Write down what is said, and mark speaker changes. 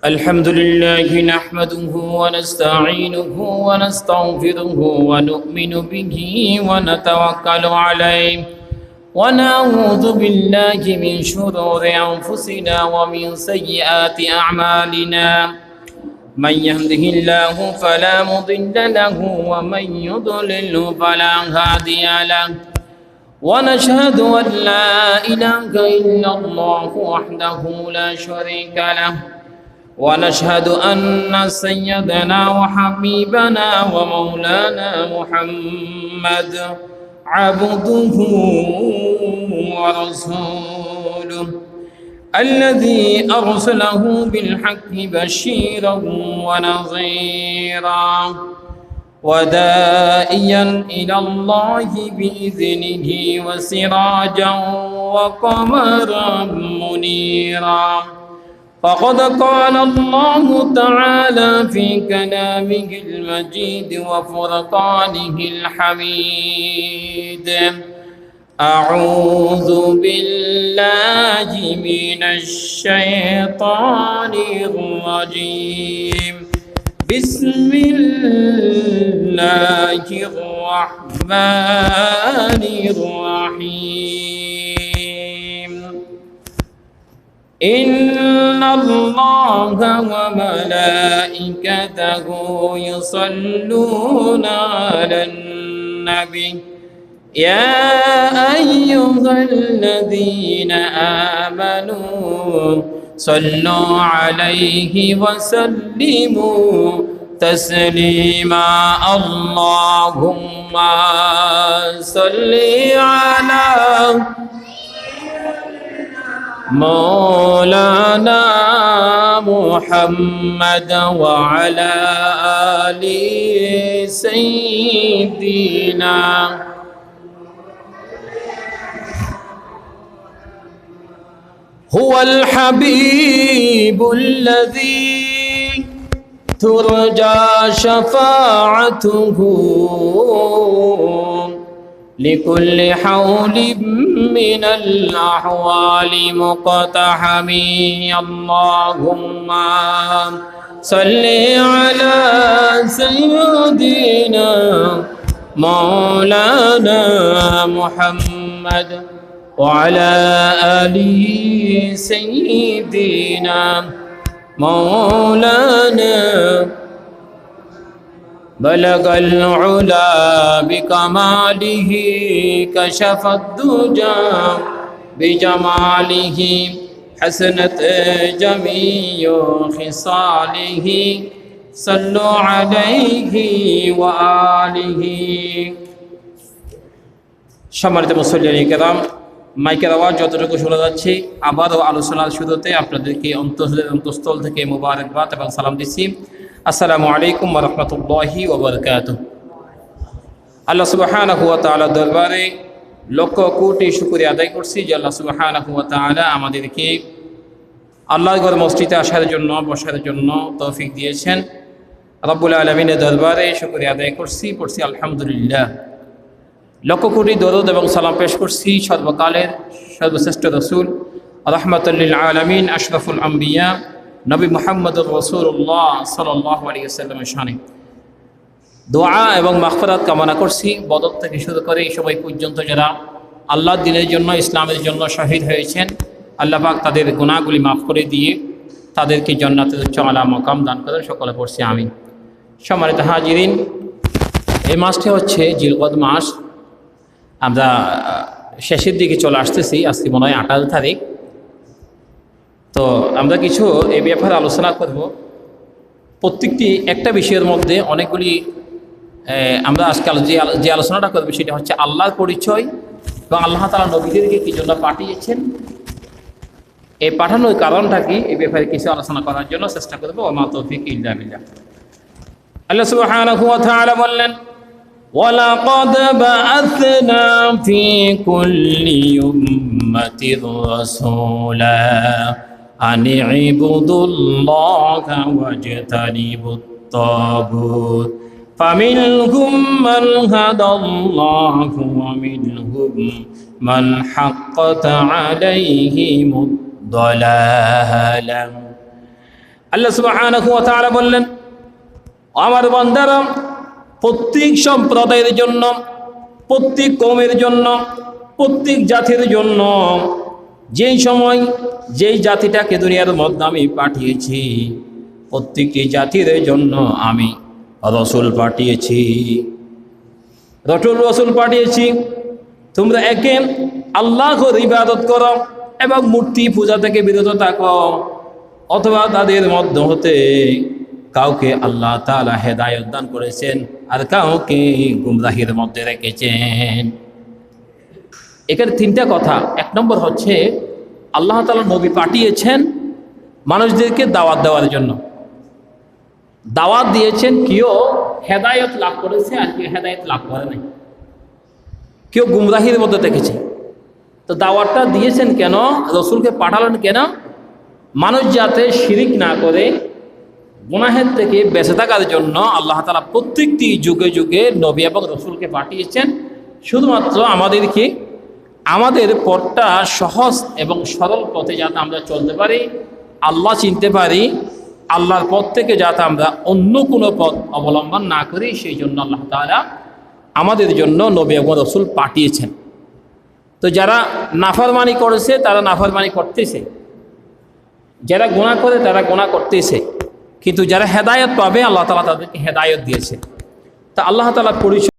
Speaker 1: الحمد لله نحمده ونستعينه ونستغفره ونؤمن به ونتوكل عليه ونعوذ بالله من شرور أنفسنا ومن سيئات أعمالنا من يهده الله فلا مضل له ومن يضلل فلا هادي له ونشهد أن لا إله إلا الله وحده لا شريك له ونشهد أن سيدنا وحبيبنا ومولانا محمد عبده ورسوله الذي أرسله بالحق بشيرا ونظيرا وداعيا إلى الله بإذنه وسراجا وقمرا منيرا فقد قال الله تعالى في كلامه المجيد وفرقانه الحميد أعوذ بالله من الشيطان الرجيم بسم الله الرحمن الرحيم إن الله وملائكته يصلون على النبي يا أيها الذين آمنوا صلوا عليه وسلموا تسليما اللهم صل على مولانا محمد وعلى آل سيدنا هو الحبيب الذي ترجى شفاعته لكل حول من الأحوال مقتحم اللهم صل على سيدنا مولانا محمد وعلى آل سيدنا مولانا بلغ العلا بكماله كشف الدجى بجماله حسنت جميع خصاله صلوا عليه وآله সম্মানিত মুসল্লিয়ান কিরাম মাইকের আওয়াজ যতটুকু শোনা যাচ্ছে আবারও আলোচনার শুরুতে আপনাদেরকে অন্তঃস্থল থেকে মোবারকবাদ এবং সালাম দিচ্ছি আসসালামু আলাইকুম ওয়া রাহমাতুল্লাহি ওয়া বারাকাতুহু আল্লাহ সুবহানাহু ওয়া তাআলার দরবারে লক্ষ কোটি শুকরিয়া আদায় করছি যে আল্লাহ সুবহানাহু ওয়া তাআলা আমাদেরকে আল্লাহর ঘর মসজিদে আসার জন্য বসার জন্য তৌফিক দিয়েছেন রব্বুল আলামিনের দরবারে শুকরিয়া আদায় পড়ছি আলহামদুলিল্লাহ লক্ষ কোটি দরুদ এবং সালাম পেশ করছি সর্বকালের সর্বশ্রেষ্ঠ রাসূল রাহমাতুল লিল আলামিন আশরাফুল আম্বিয়া নবী মুহাম্মদুর রাসূলুল্লাহ সাল্লাল্লাহু আলাইহি ওয়াসাল্লামের শানে দোয়া এবং মাগফিরাত কামনা করছি বদর থেকে শুরু করে এই সময় পর্যন্ত যারা আল্লাহর দ্বীনের জন্য ইসলামের জন্য শহীদ হয়েছেন আল্লাহ পাক তাদের গুনাহগুলি মাফ করে দিয়ে তাদেরকে জান্নাতের উচ্চ আলা মাকাম দান করেন সকলে পড়ছি আমিন সম্মানিত হাজিরিন এই মাসটি হচ্ছে জিলকদ মাস আমরা শেষের দিকে চলে আসতেছি আজকে মনে হয় 28 তারিখ তো আমরা কিছু এই ব্যাপারে আলোচনা করব প্রত্যেকটি একটা বিষয়ের মধ্যে অনেকগুলি আমরা আজকাল যে আলোচনাটা করব সেটা হচ্ছে আল্লাহর পরিচয় এবং আল্লাহ তাআলা নবীদেরকে কি জন্য পাঠিয়েছেন এই পাঠানোর কারণটা কি এই ব্যাপারে কিছু আলোচনা করার জন্য চেষ্টা করব ওয়া মা তৌফিক ইল্লা বিল্লাহ আল্লাহ সুবহানাহু ওয়া তাআলা বললেন وَلَقَدْ بَعَثْنَا فِي كُلِّ أُمَّةٍ رَسُولًا أَنِ اعْبُدُوا اللَّهَ وَاجْتَنِبُوا الطَّاغُوتَ فَمِنْهُمْ مَنْ هَدَى اللَّهُ وَمِنْهُمْ مَنْ حَقَّتْ عَلَيْهِمُ الضَّلَالَةُ আল্লাহ সুবহানাহু ওয়া তাআলা বললেন, আমার বান্দারা, প্রত্যেক সম্প্রদায়ের জন্য, প্রত্যেক কওমের জন্য, প্রত্যেক জাতির জন্য, যেই সময় যেই জাতিটাকে দুনিয়ার মধ্যে আমি পাঠিয়েছি, প্রত্যেকটি জাতির জন্য আমি রসুল পাঠিয়েছি, রসুল পাঠিয়েছি। তোমরা একে আল্লাহর ইবাদত করো এবং মূর্তি পূজা থেকে বিরত থাকো, অথবা তাদের মধ্য হতে কাউকে আল্লাহ তাআলা হেদায়েত দান করেছেন আর কাউকে গুমরাহির মধ্যে রেখেছেন। এখানে তিনটা কথা। এক নম্বর হচ্ছে আল্লাহ তাআলা নবী পাঠিয়েছেন মানুষদেরকে দাওয়াত দেওয়ার জন্য। দাওয়াত দিয়েছেন, কেউ হেদায়েত লাভ করেছে আর কেউ হেদায়েত লাভ করে নাই, কেউ গুমরাহির মধ্যে দেখেছে। তো দাওয়াতটা দিয়েছেন কেন, রসুলকে পাঠালেন কেন? মানুষ যাতে শিরিক না করে গুনাহের থেকে বেঁচে থাকার জন্য আল্লাহ তাআলা প্রত্যেকটি যুগে যুগে নবী এবং রসুলকে পাঠিয়েছেন, শুধুমাত্র আমাদেরকে আমাদের পথটা সহজ এবং সরল পথে যাতে আমরা চলতে পারি, আল্লাহ চিনতে পারি, আল্লাহর পথ থেকে যাতে আমরা অন্য কোনো পথ অবলম্বন না করি, সেই জন্য আল্লাহ তাআলা আমাদের জন্য নবী এবং রসুল পাঠিয়েছেন। তো যারা নাফরমানি করেছে তারা নাফরমানি করতেছে, যারা গুনাহ করে তারা গুনাহ করতেছে, কিন্তু যারা হেদায়েত পাবে আল্লাহ তাআলা তাদেরকে হেদায়েত দিয়েছে। তা আল্লাহ তাআলা পরিচয়